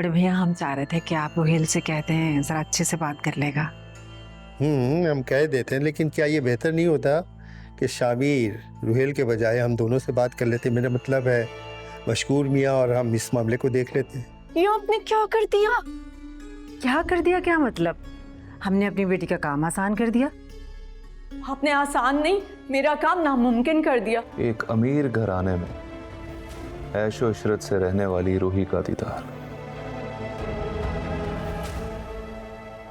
बड़े भैया हम चाह रहे थे कि आप रोहिल से कहते हैं जरा अच्छे से बात कर लेगा। हम कह देते हैं, लेकिन क्या ये बेहतर नहीं होता कि शाबिर रुहेल के बजाय हम दोनों से बात कर लेते? मेरा मतलब है मशकूर मियाँ और हम इस मामले को देख लेते हैं। ये आपने क्या कर दिया? क्या कर दिया? क्या मतलब? हमने अपनी बेटी का काम आसान कर दिया? आपने आसान नहीं, मेरा काम नामुमकिन कर दिया। एक अमीर घराने में ऐशो इशरत से रहने वाली रूही का दीदार,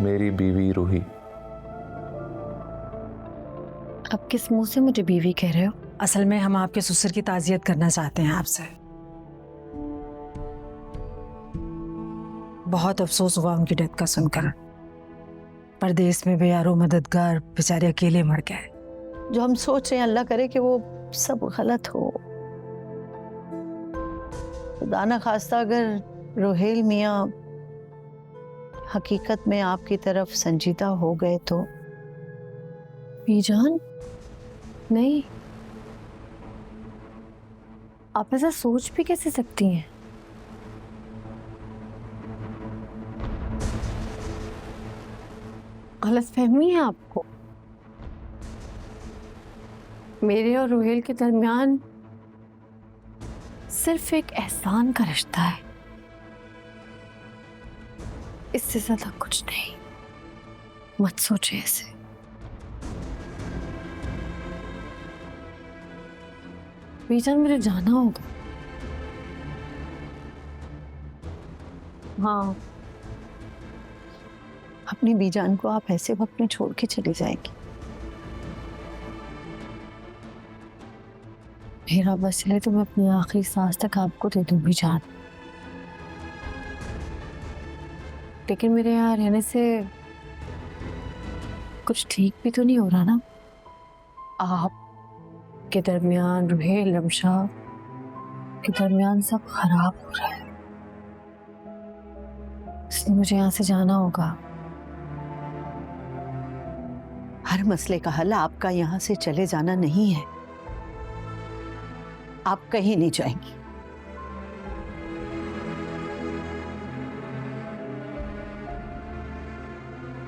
मेरी बीवी रूही। आप किस मुंह से मुझे बीवी कह रहे हो? असल में हम आपके ससुर की ताज़ियत करना चाहते हैं आपसे। बहुत अफसोस हुआ उनकी डेथ का सुनकर। परदेश में बेयारो मददगार बेचारे अकेले मर गए। जो हम सोच रहे हैं अल्लाह करे कि वो सब गलत हो। खुदा ना खास्ता अगर रोहेल मियाँ हकीकत में आपकी तरफ संजीदा हो गए तो। बीजान, नहीं, आप ऐसा सोच भी कैसे सकती हैं? गलतफहमी है आपको। मेरे और रोहेल के दरमियान सिर्फ एक एहसान का रिश्ता है, इससे ज्यादा कुछ नहीं। मत सोचे ऐसे। बीजान, मुझे जाना होगा। हाँ, अपनी बीजान को आप ऐसे वक्त में छोड़ के चली जाएंगी? मेरा वसीले तो मैं अपनी आखिरी सांस तक आपको दे दूं बीजान, लेकिन मेरे यहाँ रहने से कुछ ठीक भी तो नहीं हो रहा ना। आप के दरमियान, रुहेल, रमशा के दरमियान सब खराब हो रहा है, इसलिए मुझे यहाँ से जाना होगा। हर मसले का हल आपका यहाँ से चले जाना नहीं है। आप कहीं नहीं जाएंगी।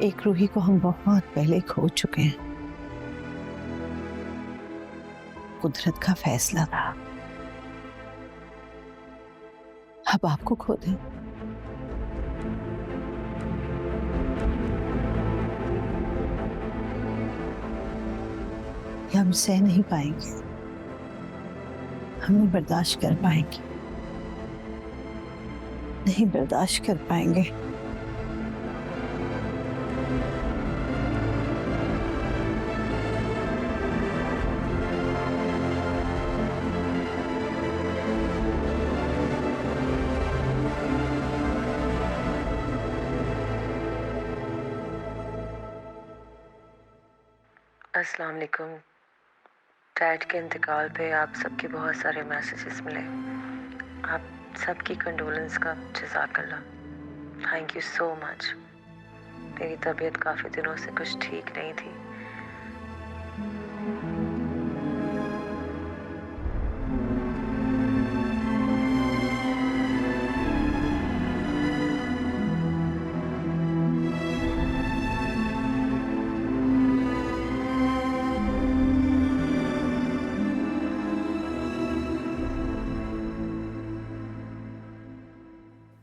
एक रूही को हम बहुत पहले खो चुके हैं। कुदरत का फैसला था, अब आपको खो दें। ये हम सह नहीं पाएंगे, हम नहीं बर्दाश्त कर पाएंगे, नहीं बर्दाश्त कर पाएंगे। अस्सलाम वालेकुम। डैड के इंतकाल पे आप सबके बहुत सारे मैसेजेस मिले। आप सबकी कंडोलेंस का जज़ाकल्लाह। Thank you so much. मेरी तबीयत काफ़ी दिनों से कुछ ठीक नहीं थी।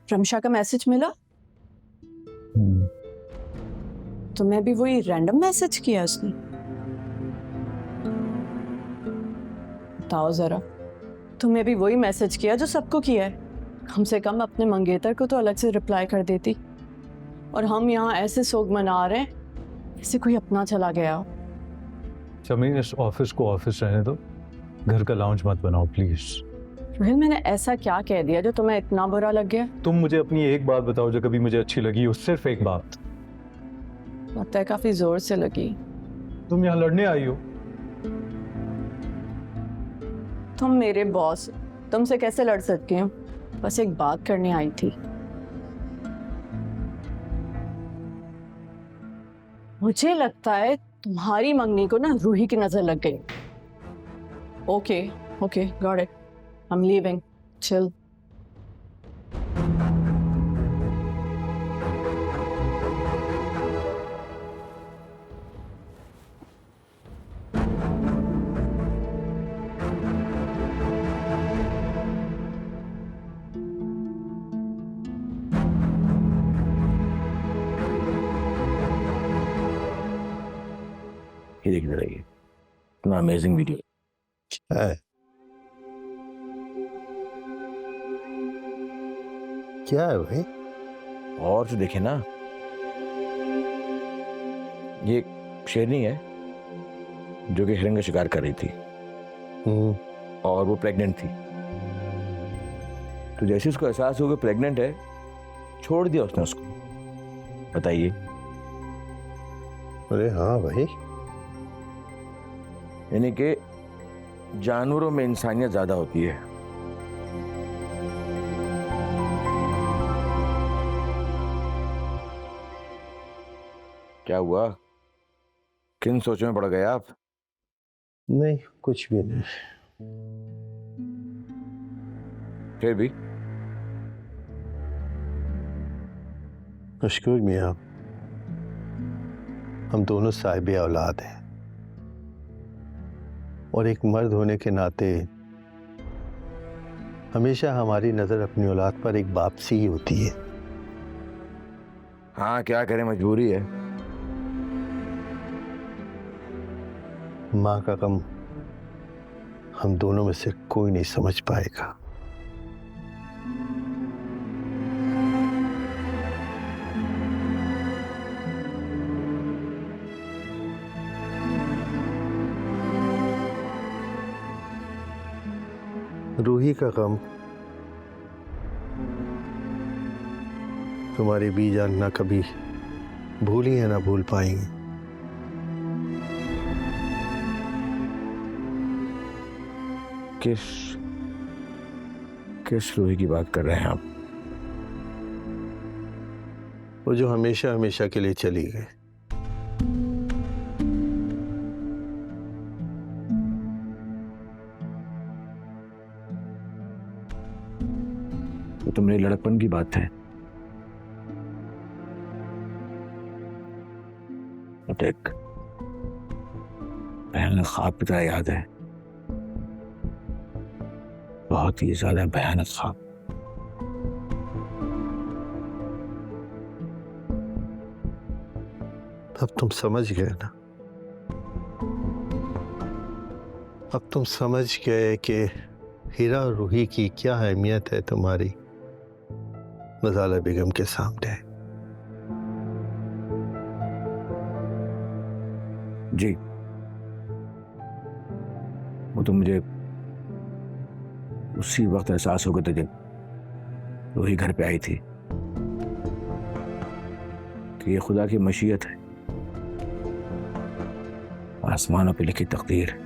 रमशा का मैसेज मिला? तो मैं भी वही रैंडम मैसेज किया उसने? बताओ जरा, तुम्हें भी वही मैसेज किया जो सबको किया है? कम से कम अपने मंगेतर को तो अलग से रिप्लाई कर देती। और हम यहाँ ऐसे सोग मना रहे हैं जैसे कोई अपना चला गया हो। शमीन, इस ऑफिस को ऑफिस रहने दो, घर का लाउंज मत बनाओ प्लीज। रोहिल, मैंने ऐसा क्या कह दिया जो तुम्हें इतना बुरा लग गया? तुम मुझे अपनी एक बात बताओ जो कभी मुझे अच्छी लगी हो, सिर्फ एक बात। लगता है काफी जोर से लगी। तुम यहाँ लड़ने आई हो? तुम मेरे बॉस, तुमसे कैसे लड़ सकती हूँ? बस एक बात करने आई थी। मुझे लगता है तुम्हारी मंगनी को ना रूही की नजर लग गई। Okay okay, got it, I am leaving, chill. ये देखते रहिए, इतना अमेजिंग वीडियो। है क्या है भाई? और जो देखे ना, ये एक शेरनी है जो कि हिरन का शिकार कर रही थी और वो प्रेग्नेंट थी। तो जैसे उसको एहसास हुआ कि प्रेग्नेंट है, छोड़ दिया उसने उसको। बताइए। अरे हाँ भाई, यानी कि जानवरों में इंसानियत ज्यादा होती है। क्या हुआ? किन सोचों में पड़ गए आप? नहीं कुछ भी नहीं। फिर भी मशकूर मियाँ, हम दोनों साहिबे औलाद हैं और एक मर्द होने के नाते हमेशा हमारी नजर अपनी औलाद पर एक बाप सी ही होती है। हाँ, क्या करें, मजबूरी है। माँ का गम हम दोनों में से कोई नहीं समझ पाएगा। रूही का गम तुम्हारी बीजान ना कभी भूली है ना भूल पाएंगे। किस रूही की बात कर रहे हैं आप? वो जो हमेशा हमेशा के लिए चली गई। तो मेरे लड़कपन की बात है। मुझे एक भयानक ख्वाब की तरह याद है, बहुत ही ज्यादा भयानक ख्वाब। अब तुम समझ गए ना? अब तुम समझ गए कि हीरा और रूही की क्या अहमियत है तुम्हारी मज़ाला बेगम के सामने। जी, वो तो मुझे उसी वक्त एहसास हो गया था जब रूही घर पे आई थी कि ये खुदा की मशीयत है, आसमानों पे लिखी तकदीर।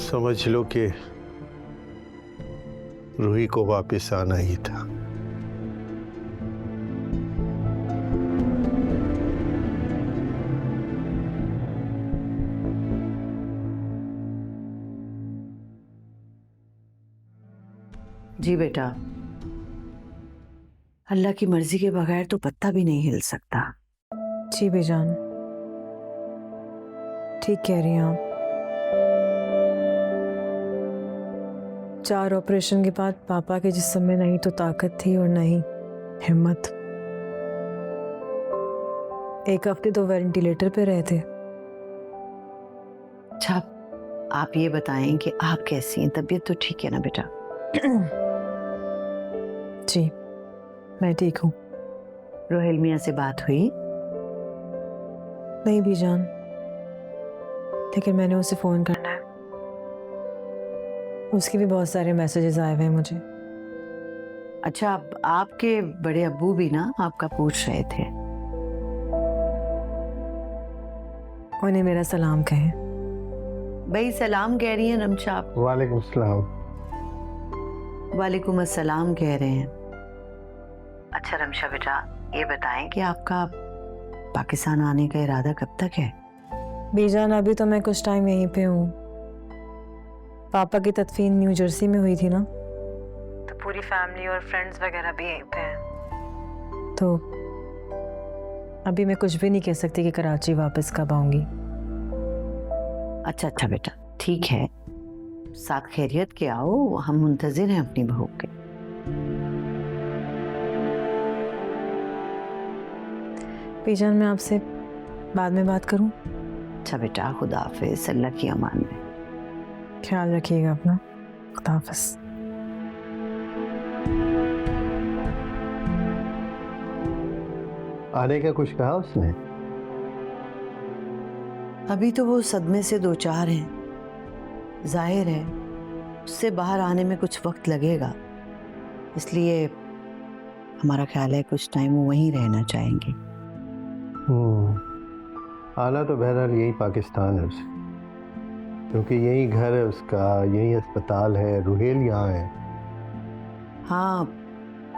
समझ लो कि रूही को वापस आना ही था। जी बेटा, अल्लाह की मर्जी के बगैर तो पत्ता भी नहीं हिल सकता। जी बेजान, ठीक कह रही हैं आप। 4 ऑपरेशन के बाद पापा के जिस्म में नहीं तो ताकत थी और नहीं हिम्मत। 1 हफ्ते तो वेंटिलेटर पे रहे थे। अच्छा, आप ये बताएं कि आप कैसी हैं? तबीयत तो ठीक है ना बेटा? जी, मैं ठीक हूँ। रोहेल मियाँ से बात हुई? नहीं भी जान, लेकिन मैंने उसे फ़ोन करना है। उसके भी बहुत सारे मैसेजेस आए हुए हैं मुझे। अच्छा, आपके बड़े अब्बू भी ना आपका पूछ रहे थे। उन्हें मेरा सलाम कहें। भाई सलाम कह रही हैं रमशा आप? वालेकुम सलाम। वालेकुम अस्सलाम कह रहे हैं। अच्छा रमशा बेटा, ये बताएं कि आपका पाकिस्तान आने का इरादा कब तक है? बीजान, अभी तो मैं कुछ टाइम यहीं पे हूँ। पापा की तदफीन न्यू जर्सी में हुई थी ना, तो पूरी फैमिली और फ्रेंड्स वगैरह भी यहीं पे हैं। तो अभी मैं कुछ भी नहीं कह सकती कि कराची वापस कब आऊँगी। अच्छा बेटा, ठीक है, साथ खैरियत के आओ, हम मुंतजिर हैं अपनी बहू के। भाभी जान, मैं आपसे बाद में बात करूं? अच्छा बेटा, खुदा हाफिज, अल्लाह की अमान में। ख्याल रखिएगा अपना। खुदा हाफिज। आने का कुछ कहा उसने? अभी तो वो सदमे से दो चार हैं, जाहिर है उससे बाहर आने में कुछ वक्त लगेगा, इसलिए हमारा ख्याल है कुछ टाइम वो वहीं रहना चाहेंगे। आना तो बहरहाल यही पाकिस्तान है उसे, क्योंकि यही घर है उसका, यही अस्पताल है, रुहेल यहाँ है। हाँ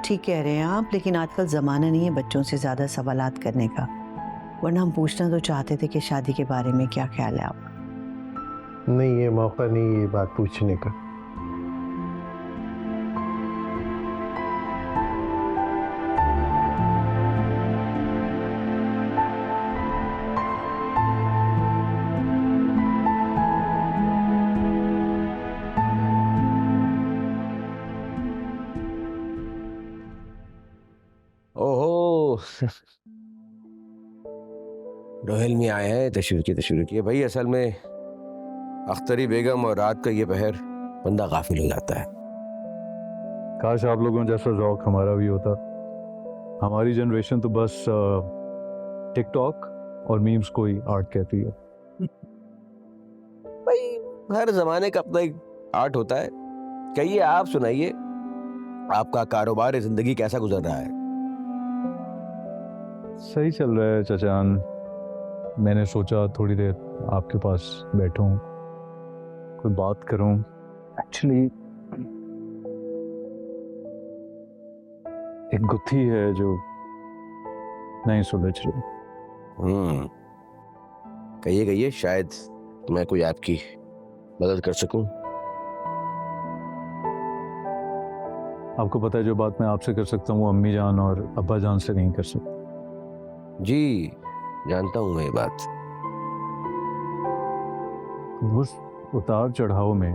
ठीक कह रहे हैं आप, लेकिन आजकल ज़माना नहीं है बच्चों से ज़्यादा सवालात करने का, वरना हम पूछना तो चाहते थे कि शादी के बारे में क्या ख्याल है आपका। नहीं, ये मौका नहीं ये बात पूछने का। ओहो रोहेल में आए हैं, तशरीफ की भाई। असल में अख्तरी बेगम और रात का ये पहर बंदा गाफिल हो जाता है। काश आप लोगों जैसा ज़ौक हमारा भी होता। हमारी जनरेशन तो बस टिकटॉक और मीम्स को ही आर्ट कहती है। भाई हर जमाने का अपना एक आर्ट होता है। कहिए, आप सुनाइए, आपका कारोबार जिंदगी कैसा गुजर रहा है? सही चल रहा है चचान। मैंने सोचा थोड़ी देर आपके पास बैठूं, कोई बात करूं। एक्चुअली एक गुत्थी है जो नहीं सुलझ रही। कहिए, शायद मैं कोई आपकी मदद कर सकूं। आपको पता है, जो बात मैं आपसे कर सकता हूँ वो अम्मी जान और अब्बा जान से नहीं कर सकता। जी जानता हूं मैं ये बात। उस उतार चढ़ाव में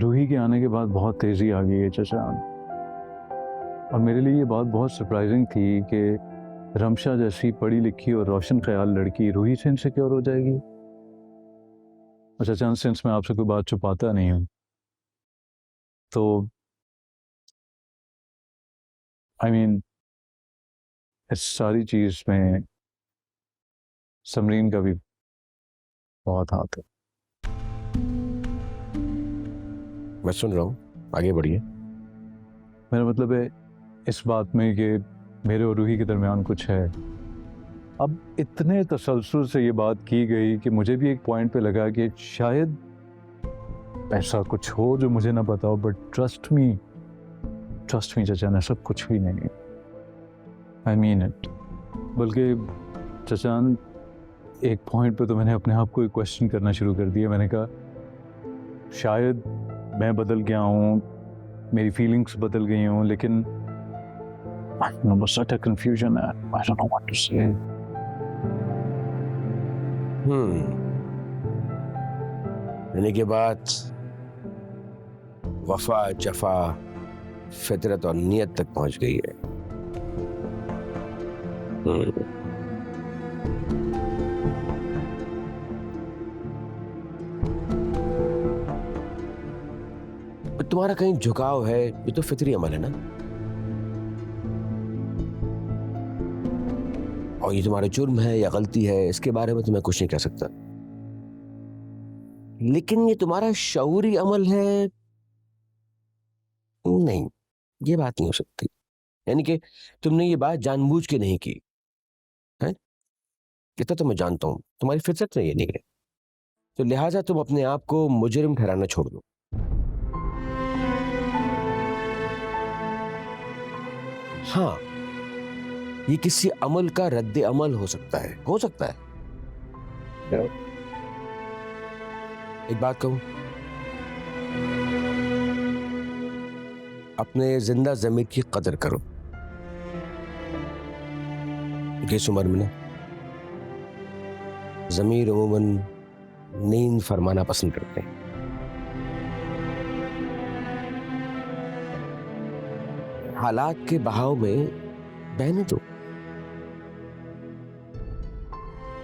रूही के आने के बाद बहुत तेजी आ गई है चचान, और मेरे लिए ये बात बहुत सरप्राइजिंग थी कि रमशा जैसी पढ़ी लिखी और रोशन ख्याल लड़की रूही से इनसिक्योर हो जाएगी। और चचान, सिंस मैं आपसे कोई बात छुपाता नहीं हूं, तो आई मीन इस सारी चीज में समरीन का भी बहुत हाथ है। मैं सुन रहा हूं, आगे बढ़िए। मेरा मतलब है इस बात में कि मेरे और रूही के दरमियान कुछ है। अब इतने तसलसल से ये बात की गई कि मुझे भी एक पॉइंट पे लगा कि शायद ऐसा कुछ हो जो मुझे ना पता हो, बट ट्रस्ट मी चचा, ऐसा कुछ भी नहीं है। I mean it. बल्कि चचान, एक पॉइंट पे तो मैंने अपने आप को क्वेश्चन करना शुरू कर दिया। मैंने कहा शायद मैं बदल गया हूँ, मेरी फीलिंग्स बदल गई हूँ, लेकिन I don't know, but such a confusion. I don't know what to say. यानी के बाद वफा, जफा, फितरत और नियत तक पहुंच गई है। तुम्हारा कहीं झुकाव है, ये तो फितरी अमल है ना। और ये तुम्हारा जुर्म है या गलती है, इसके बारे में तो मैं कुछ नहीं कह सकता, लेकिन ये तुम्हारा शऊरी अमल है, नहीं, ये बात नहीं हो सकती। यानी कि तुमने ये बात जानबूझ के नहीं की है, इतना तो मैं जानता हूं, तुम्हारी फितरत में ये नहीं है, तो लिहाजा तुम अपने आप को मुजरिम ठहराना छोड़ दो। हाँ, ये किसी अमल का रद्द अमल हो सकता है, एक बात कहूं, अपने जिंदा ज़मीर की कदर करो। इस उम्र में ना ज़मीर अमूमन नींद फरमाना पसंद करते हैं। हालात के बहाव में बहने दो,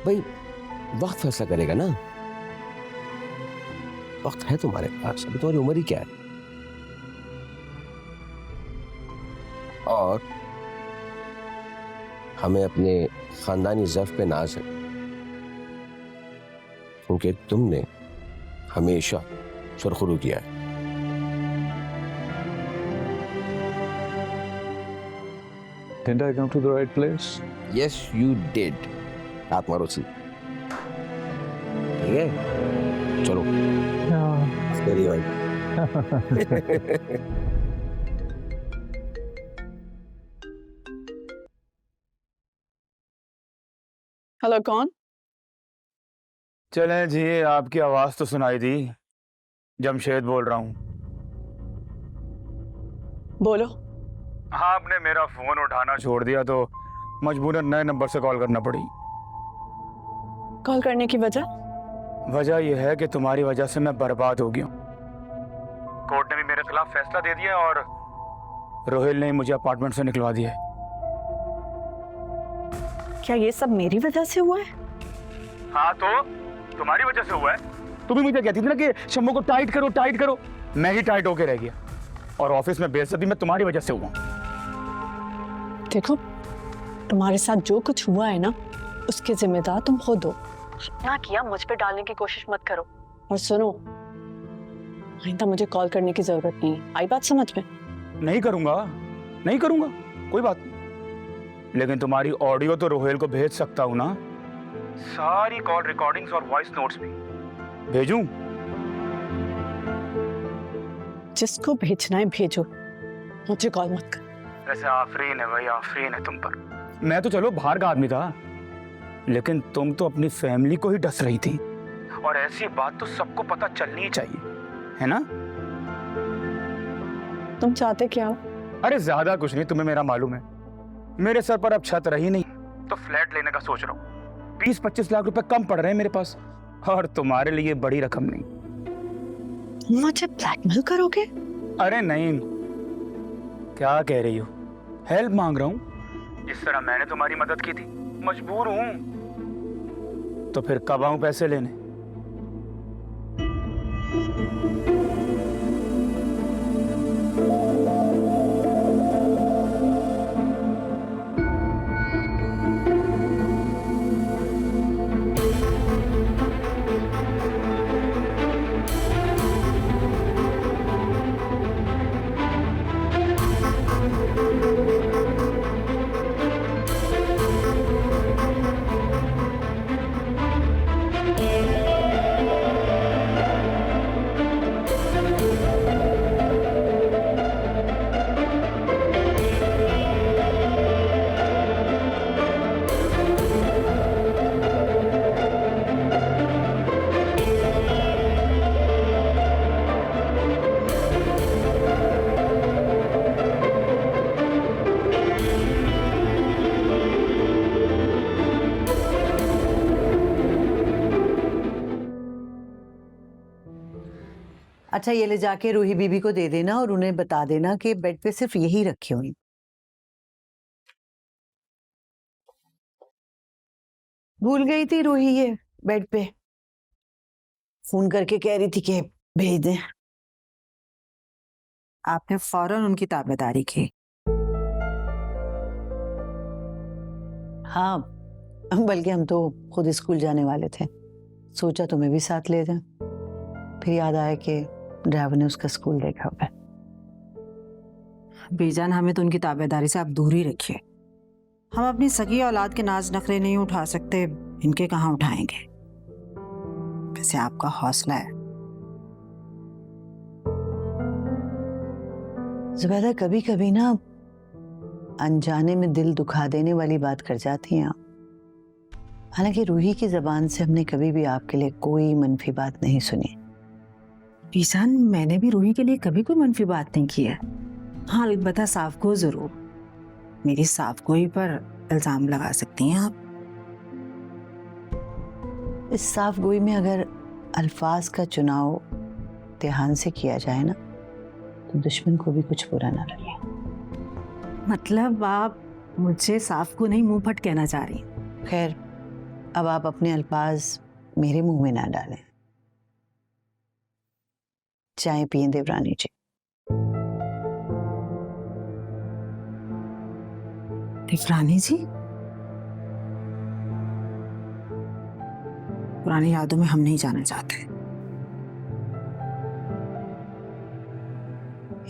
भाई वक्त फैसला करेगा ना। वक्त है तुम्हारे पास, अभी तुम्हारी उम्र ही क्या है। और हमें अपने खानदानी ज़र्फ पे नाज है, क्योंकि तुमने हमेशा सुरखरू किया है। Didn't I come to the right place? Yes, you did. हाथ मारो सी, ठीक है? चलो मेरी भाई। हेलो, कौन? चलें जी, आपकी आवाज़ तो सुनाई दी। जमशेद बोल रहा हूँ। बोलो। हाँ, आपने मेरा फ़ोन उठाना छोड़ दिया तो मजबूरन नए नंबर से कॉल करना पड़ी। कॉल करने की वजह? वजह यह है कि तुम्हारी वजह से मैं बर्बाद हो गया हूँ। कोर्ट ने भी मेरे खिलाफ फैसला दे दिया और रोहिल ने मुझे अपार्टमेंट से निकलवा दिया है। क्या ये सब मेरी वजह से हुआ है? हाँ, तो तुम्हारी वजह से हुआ है। तुम ही मुझे कहती थी ना कि शम्मू को टाइट करो टाइट करो, मैं ही टाइट होके रह गया और ऑफिस में बेइज्जती मैं तुम्हारी वजह से हुआ। देखो, तुम्हारे साथ जो कुछ हुआ है ना, उसके जिम्मेदार तुम खुद हो। ना किया मुझ पे डालने की कोशिश मत करो। और सुनो, आइंदा मुझे कॉल करने की जरूरत नहीं है। आई बात समझ में? नहीं करूंगा, नहीं करूंगा, कोई बात नहीं। लेकिन तुम्हारी ऑडियो तो रोहेल को भेज सकता हूं ना? सारी कॉल रिकॉर्डिंग्स और वॉइस नोट्स भी भेजूं? जिसको भेजना है भेजो, मुझे कॉल मत कर। वैसे आफरीन है भाई, आफरीन है तुम पर। मैं तो चलो बाहर का आदमी था, लेकिन तुम तो अपनी फैमिली को ही डस रही थी और ऐसी बात तो सबको पता चलनी ही चाहिए, है ना? तुम चाहते क्या हो? अरे ज्यादा कुछ नहीं, तुम्हें मेरा मालूम है। मेरे सर पर अब छत रही नहीं तो फ्लैट लेने का सोच रहा हूँ। 20-25 लाख रुपए कम पड़ रहे हैं मेरे पास, और तुम्हारे लिए बड़ी रकम नहीं। मुझे ब्लैकमेल करोगे? अरे नहीं, क्या कह रही हो? हेल्प मांग रहा हूँ। जिस तरह मैंने तुम्हारी मदद की थी, मजबूर हूँ। तो फिर कब आऊं पैसे लेने? अच्छा, ये ले जाके रूही बीबी को दे देना और उन्हें बता देना कि बेड पे सिर्फ यही रखी हुई। भूल गई थी रूही ये बेड पे, फोन करके कह रही थी कि भेज दें। आपने फौरन उनकी ताबेदारी की। हाँ, बल्कि हम तो खुद स्कूल जाने वाले थे, सोचा तुम्हें भी साथ ले जाएं। फिर याद आया कि ड्राइवर ने उसका स्कूल देखा हुआ है। बीजान, हमें तो उनकी ताबेदारी से आप दूर ही रखिए। हम अपनी सगी औलाद के नाज नखरे नहीं उठा सकते, इनके कहाँ उठाएंगे? वैसे आपका हौसला है। जुबैदा, कभी कभी ना अनजाने में दिल दुखा देने वाली बात कर जाती हैं आप। हालांकि रूही की जबान से हमने कभी भी आपके लिए कोई मनफी बात नहीं सुनी। बीजान, मैंने भी रूही के लिए कभी कोई मनफी बात नहीं की है। हाँ, अलबत्ता साफगो जरूर। मेरी साफगोई पर इल्जाम लगा सकती हैं आप। इस साफगोई में अगर अल्फाज का चुनाव ध्यान से किया जाए ना, तो दुश्मन को भी कुछ बुरा ना लगे। मतलब आप मुझे साफगो नहीं, मुंह फट कहना चाह रही हैं? खैर, अब आप अपने अल्फाज मेरे मुंह में ना डालें। चाय पिए देवरानी जी। देवरानी जी, पुरानी यादों में हम नहीं जाना चाहते।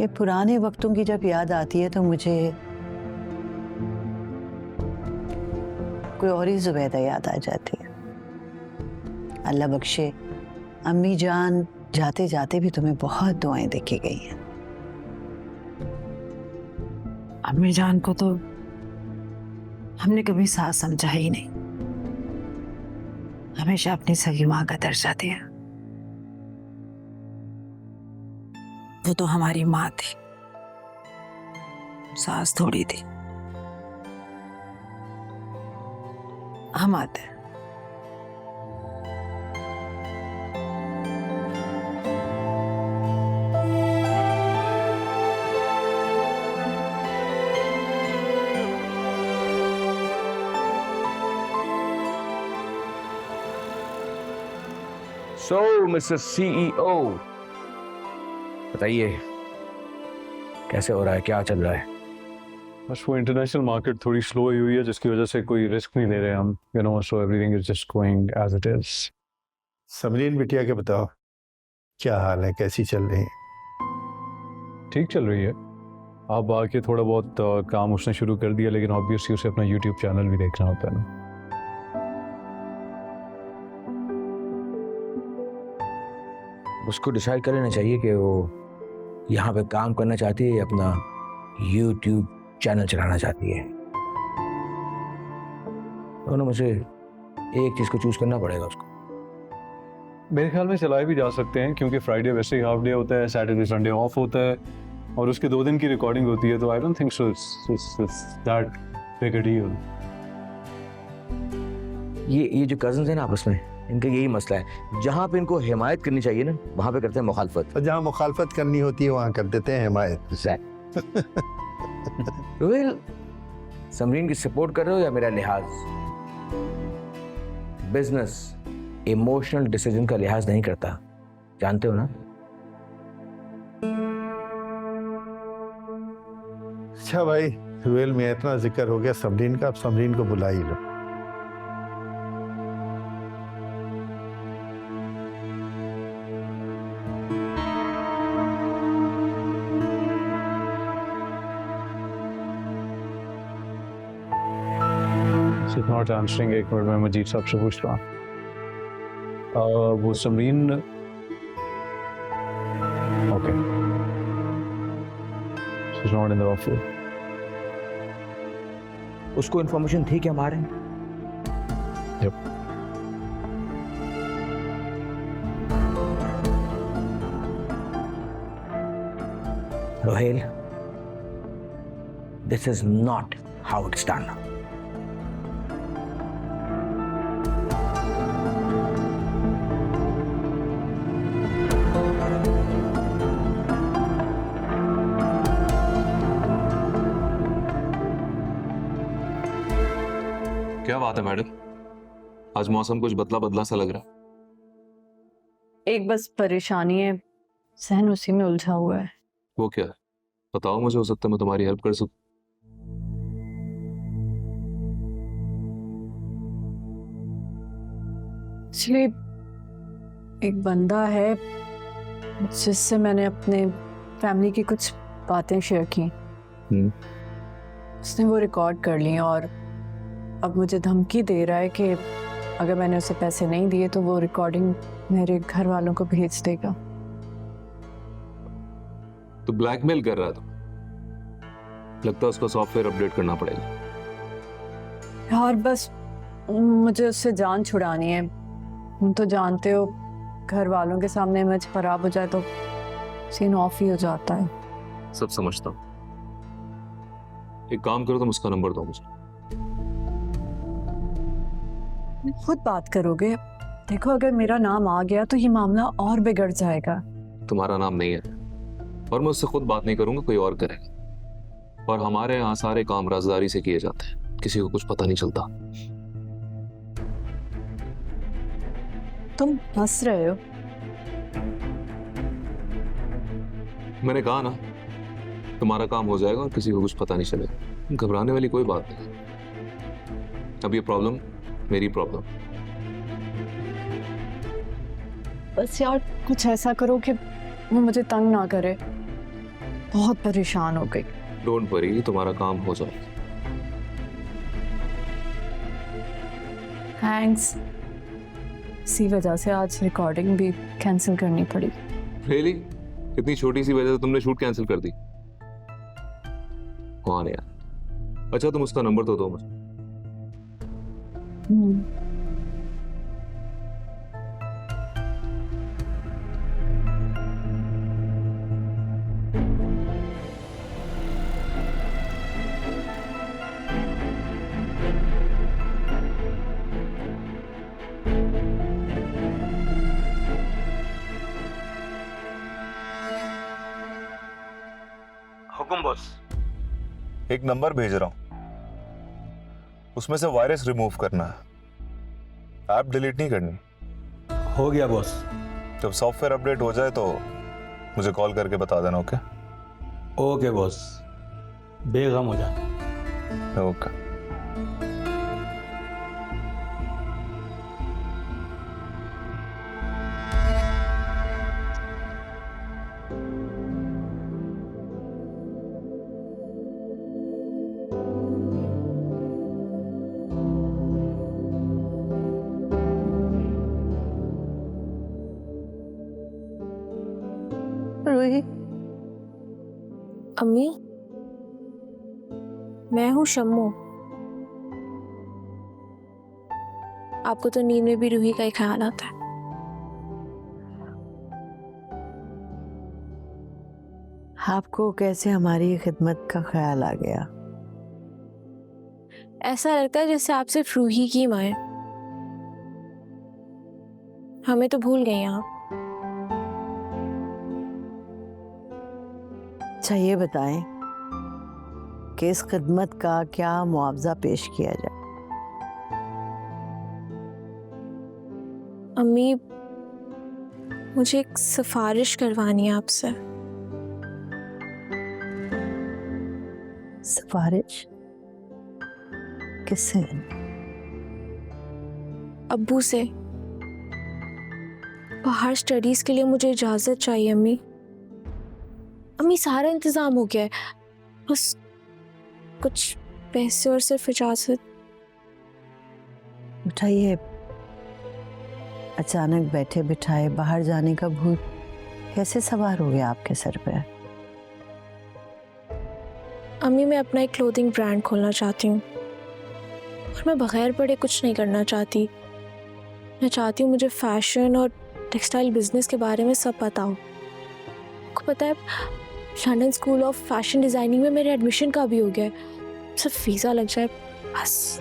ये पुराने वक्तों की जब याद आती है तो मुझे कोई और ही जुबैदा याद आ जाती है। अल्लाह बख्शे, अम्मी जान जाते जाते भी तुम्हें बहुत दुआएं देके गई हैं। अम्मी जान को तो हमने कभी सास समझा ही नहीं, हमेशा अपनी सगी माँ का दर्जा दिया। वो तो हमारी माँ थी, सास थोड़ी थी। हम आते हैं। सो मिस्टर सीईओ, बताइए कैसे हो रहा है, क्या चल रहा है? बस वो इंटरनेशनल मार्केट थोड़ी स्लो हुई है, जिसकी वजह से कोई रिस्क नहीं ले रहे हम, you know, so everything is just going as it is. Samreen बिटिया के बताओ, क्या हाल है, कैसी चल रही है? ठीक चल रही है। अब आके थोड़ा बहुत काम उसने शुरू कर दिया, लेकिन ऑब्वियसली उसे अपना यूट्यूब चैनल भी देखना होता है ना। उसको डिसाइड कर लेना चाहिए कि वो यहाँ पे काम करना चाहती है या अपना YouTube चैनल चलाना चाहती है। दोनों में से एक चीज को चूज करना पड़ेगा उसको। मेरे ख्याल में चलाए भी जा सकते हैं, क्योंकि फ्राइडे वैसे ही हाफ डे होता है, सैटरडे संडे ऑफ होता है, और उसके 2 दिन की रिकॉर्डिंग होती है, तो I don't think so it's that big a deal. ये जो कजन्स हैं ना आपस में, इनका यही मसला है। जहाँ पे इनको हिमायत करनी चाहिए ना, वहाँ पे करते हैं मुखालफत, और जहाँ मुखालफत करनी होती है वहाँ कर देते हैं हिमायत। रोहिल, समरीन की सपोर्ट कर रहे हो या मेरा लिहाज? बिजनेस इमोशनल डिसीजन का लिहाज नहीं करता, जानते हो ना? अच्छा भाई, रुहेल में इतना जिक्र हो गया समरीन का, अब समरीन को बुला ही लो। Not answering. एक मिनट में मजीद साहब से पूछ रहा हूँ। वो Samreen, okay, she is not in the office. उसको इन्फॉर्मेशन थी क्या हमारे? Yup. Rohil, this is not how it's done. क्या बात है मैडम, आज मौसम कुछ बदला बदला सा लग रहा है। एक बस परेशानी है, सहन उसी में उलझा हुआ है। वो क्या है बताओ मुझे, हो सकता है मैं तुम्हारी हेल्प कर सकूं। एक्चुअली एक बंदा है जिससे मैंने अपने फैमिली की कुछ बातें शेयर की। उसने वो रिकॉर्ड कर ली और अब मुझे धमकी दे रहा है कि अगर मैंने उसे पैसे नहीं दिए तो वो रिकॉर्डिंग मेरे घर वालों को भेज देगा। तो ब्लैकमेल कर रहा था, लगता है उसका सॉफ्टवेयर अपडेट करना पड़ेगा। और बस मुझे उससे जान छुड़ानी है। तुम तो जानते हो, घर वालों के सामने इमेज खराब हो जाए तो सीन ऑफ ही हो जाता है। सब समझता हूँ, एक काम करो तुम उसका नंबर दो मुझे। खुद बात करोगे? देखो अगर मेरा नाम आ गया तो ये मामला और बिगड़ जाएगा। तुम्हारा नाम नहीं है और मैं उससे खुद बात नहीं करूंगा, कोई और करेगा। और हमारे यहाँ सारे काम राजदारी से किए जाते हैं, किसी को कुछ पता नहीं चलता। तुम हंस रहे हो? मैंने कहा ना, तुम्हारा काम हो जाएगा और किसी को कुछ पता नहीं चलेगा। घबराने वाली कोई बात नहीं। अब ये प्रॉब्लम मेरी प्रॉब्लम। बस यार कुछ ऐसा करो कि वो मुझे तंग ना करे। बहुत परेशान हो गई। डोंट वरी, तुम्हारा काम हो जाएगा। थैंक्स। इसी वजह से आज रिकॉर्डिंग भी कैंसिल करनी पड़ी। रियली? इतनी छोटी सी वजह से तुमने शूट कैंसिल कर दी? कौन यार? अच्छा तुम उसका नंबर तो दो मुझे। हुकुम बॉस। एक नंबर भेज रहा हूं, उसमें से वायरस रिमूव करना है, ऐप डिलीट नहीं करनी। हो गया बॉस। जब सॉफ्टवेयर अपडेट हो जाए तो मुझे कॉल करके बता देना। ओके? ओके बॉस, बेगम हो जा। ओके। रूही, अम्मी, मैं हूँ शम्मू। आपको तो नींद में भी रूही का ही ख्याल आता है। आपको कैसे हमारी खिदमत का ख्याल आ गया? ऐसा लगता है जैसे आप सिर्फ रूही की माँ हैं। हमें तो भूल गई आप। अच्छा ये बताएं कि इस खिदमत का क्या मुआवजा पेश किया जाए? अम्मी, मुझे एक सिफारिश करवानी है आपसे। सिफारिश? किससे? अब्बू से। बाहर स्टडीज के लिए मुझे इजाजत चाहिए अम्मी। अम्मी सारा इंतजाम हो गया है, बस कुछ पैसे और सिर्फ इजाजत। उठाइए, अचानक बैठे बिठाए बाहर जाने का भूत कैसे सवार हो गया आपके सर पे? अम्मी, मैं अपना एक क्लोथिंग ब्रांड खोलना चाहती हूँ और मैं बगैर पढ़े कुछ नहीं करना चाहती। मैं चाहती हूँ मुझे फैशन और टेक्सटाइल बिजनेस के बारे में सब पता हो। आपको पता है London school of fashion designing में मेरे एडमिशन का भी हो गया है। सिर्फ वीज़ा लग जाए बस।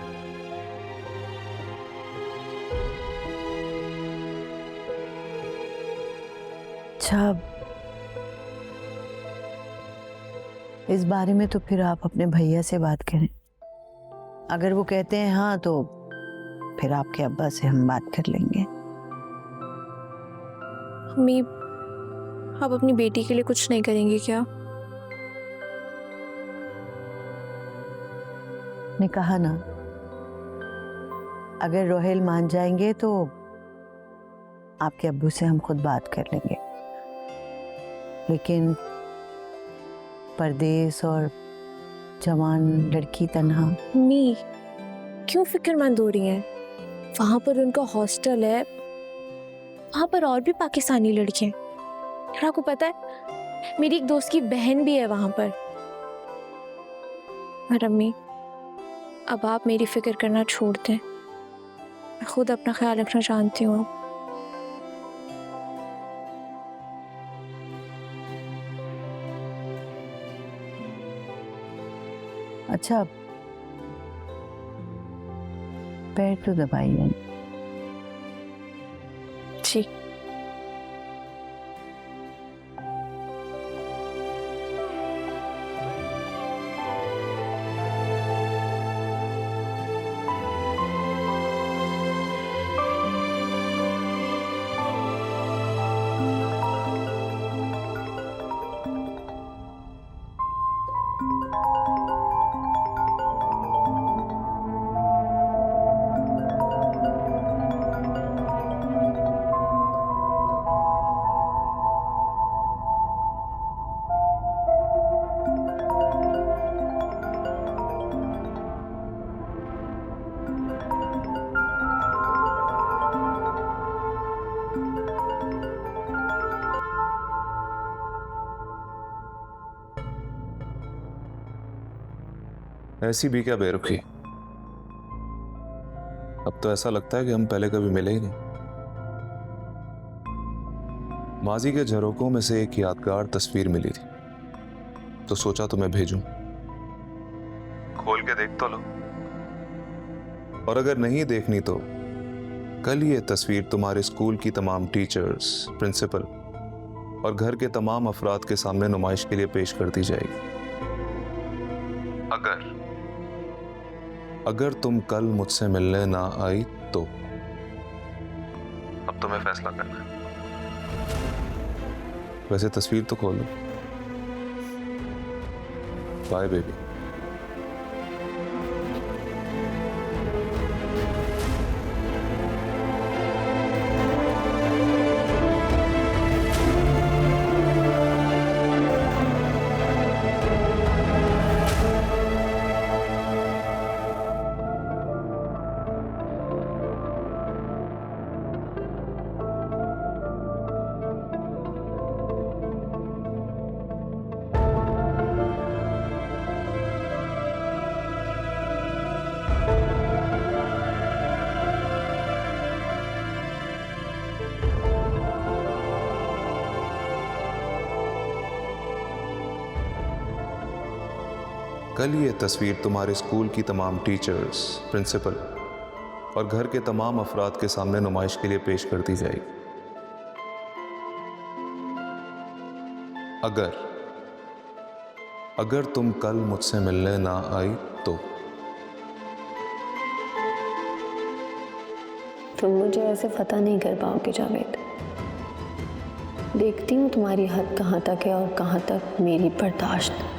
अच्छा, इस बारे में तो फिर आप अपने भैया से बात करें। अगर वो कहते हैं हाँ तो फिर आपके अब्बा से हम बात कर लेंगे। अम्मी, आप अपनी बेटी के लिए कुछ नहीं करेंगी क्या? ने कहा ना, अगर रोहेल मान जाएंगे तो आपके अब्बू से हम खुद बात कर लेंगे। लेकिन परदेस और जवान लड़की तन्हा। अम्मी, क्यों फिक्रमंद हो रही हैं? वहाँ पर उनका हॉस्टल है, वहाँ पर और भी पाकिस्तानी लड़के हैं। और आपको पता है मेरी एक दोस्त की बहन भी है वहाँ पर। और अम्मी, अब आप मेरी फिक्र करना छोड़ दें। मैं खुद अपना ख्याल रखना जानती हूँ। अच्छा, पैर तो दबाइए। जी। ऐसी भी क्या बेरुखी। अब तो ऐसा लगता है कि हम पहले कभी मिले ही नहीं। माजी के झरोकों में से एक यादगार तस्वीर मिली थी, तो सोचा तुम्हें भेजूं। खोल के देख तो लो, और अगर नहीं देखनी तो कल ये तस्वीर तुम्हारे स्कूल की तमाम टीचर्स, प्रिंसिपल और घर के तमाम अफराद के सामने नुमाइश के लिए पेश कर दी जाएगी। अगर तुम कल मुझसे मिलने ना आई तो अब तुम्हें फैसला करना है। वैसे तस्वीर तो खोलो। Bye baby. कल ये तस्वीर तुम्हारे स्कूल की तमाम टीचर्स, प्रिंसिपल और घर के तमाम अफराद के सामने नुमाइश के लिए पेश कर दी जाएगी। अगर तुम कल मुझसे मिलने ना आई तो तुम मुझे ऐसे फतह नहीं कर पाओगे जावेद। देखती हूँ तुम्हारी हद कहाँ तक है और कहाँ तक मेरी बर्दाश्त।